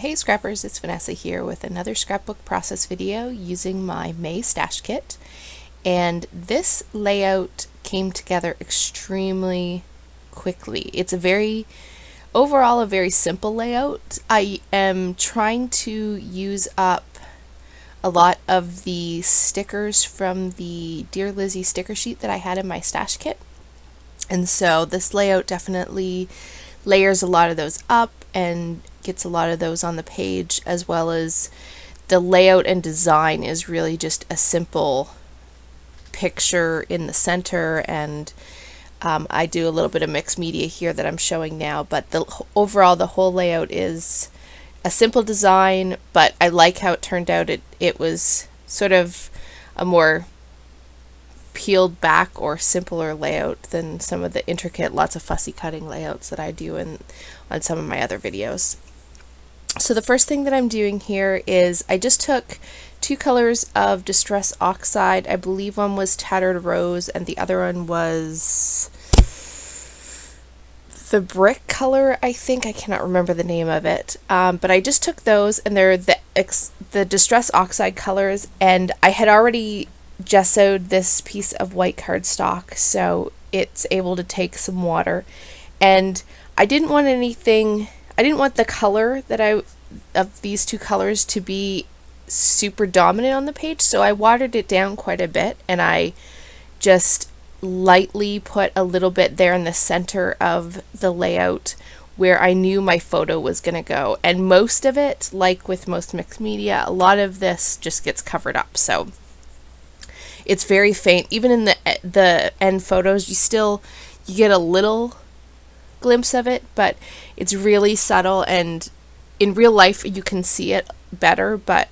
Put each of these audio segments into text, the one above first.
Hey Scrappers, it's Vanessa here with another Scrapbook Process video using my May stash kit. And this layout came together extremely quickly. It's overall a very simple layout. I am trying to use up a lot of the stickers from the Dear Lizzie sticker sheet that I had in my stash kit. And so this layout definitely layers a lot of those up and gets a lot of those on the page, as well as the layout and design is really just a simple picture in the center, and I do a little bit of mixed media here that I'm showing now, but overall the whole layout is a simple design, but I like how it turned out. It was sort of a more peeled back or simpler layout than some of the intricate, lots of fussy cutting layouts that I do on some of my other videos. So the first thing that I'm doing here is I just took two colors of Distress Oxide. I believe one was Tattered Rose and the other one was the brick color, I think. I cannot remember the name of it, but I just took those, and they're the Distress Oxide colors, and I had already gessoed this piece of white cardstock so it's able to take some water, and I didn't want the color of these two colors to be super dominant on the page, so I watered it down quite a bit, and I just lightly put a little bit there in the center of the layout where I knew my photo was going to go. And most of it, like with most mixed media, a lot of this just gets covered up, so it's very faint. Even in the end photos, you get a little glimpse of it, but it's really subtle, and in real life you can see it better. But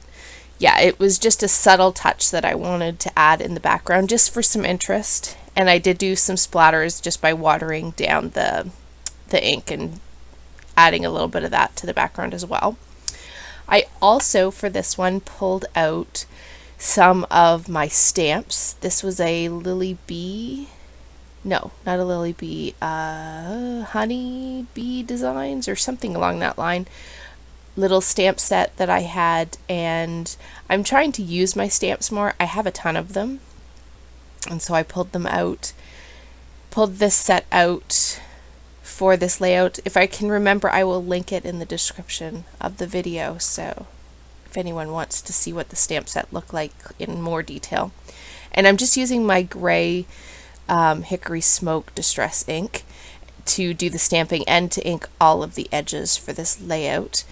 yeah, it was just a subtle touch that I wanted to add in the background just for some interest, and I did do some splatters just by watering down the ink and adding a little bit of that to the background as well. I also, for this one, pulled out some of my stamps. This was a Lily Bee, no, not a Lily Bee, Honey Bee Designs or something along that line, little stamp set that I had, and I'm trying to use my stamps more. I have a ton of them, and so I pulled this set out for this layout. If I can remember, I will link it in the description of the video, so if anyone wants to see what the stamp set looked like in more detail. And I'm just using my gray Hickory Smoke Distress ink to do the stamping and to ink all of the edges for this layout.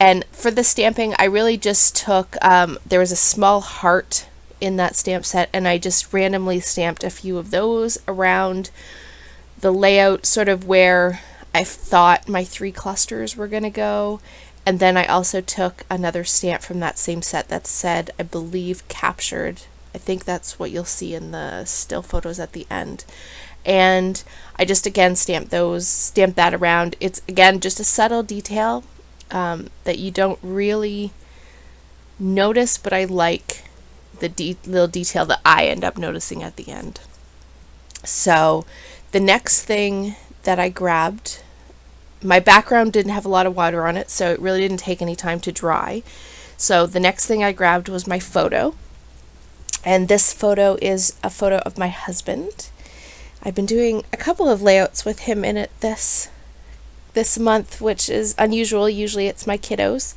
And for the stamping, I really just took, there was a small heart in that stamp set, and I just randomly stamped a few of those around the layout, sort of where I thought my three clusters were going to go. And then I also took another stamp from that same set that said, I believe, Captured. I think that's what you'll see in the still photos at the end. And I just again stamped that around. It's again just a subtle detail that you don't really notice, but I like the little detail that I end up noticing at the end. So the next thing that I grabbed, my background didn't have a lot of water on it, so it really didn't take any time to dry. So the next thing I grabbed was my photo. And this photo is a photo of my husband. I've been doing a couple of layouts with him in it this month, which is unusual. Usually it's my kiddos.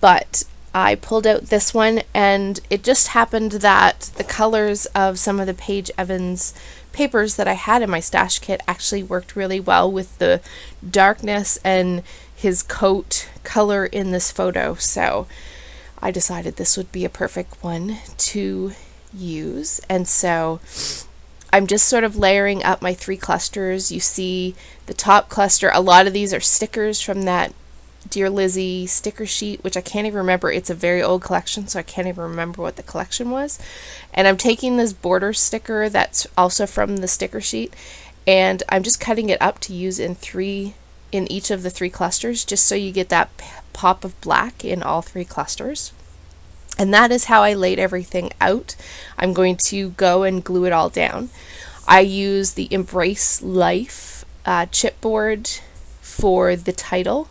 But I pulled out this one, and it just happened that the colors of some of the Paige Evans papers that I had in my stash kit actually worked really well with the darkness and his coat color in this photo. So I decided this would be a perfect one to use. And so I'm just sort of layering up my three clusters. You see the top cluster, a lot of these are stickers from that Dear Lizzie sticker sheet, which I can't even remember. It's a very old collection, so I can't even remember what the collection was. And I'm taking this border sticker that's also from the sticker sheet, and I'm just cutting it up to use in each of the three clusters, just so you get that pop of black in all three clusters. And that is how I laid everything out. I'm going to go and glue it all down. I use the Embrace Life chipboard for the title,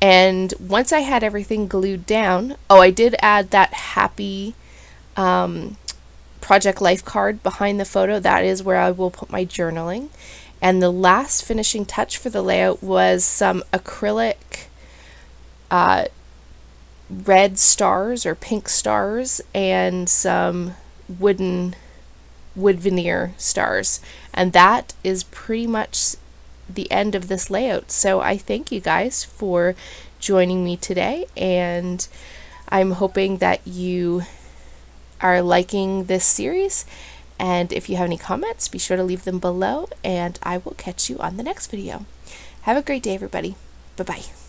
And once I had everything glued down, oh, I did add that happy Project Life card behind the photo. That is where I will put my journaling. And the last finishing touch for the layout was some acrylic red stars or pink stars and some wood veneer stars. And that is pretty much the end of this layout. So I thank you guys for joining me today, and I'm hoping that you are liking this series. And if you have any comments, be sure to leave them below, and I will catch you on the next video. Have a great day, everybody. Bye-bye.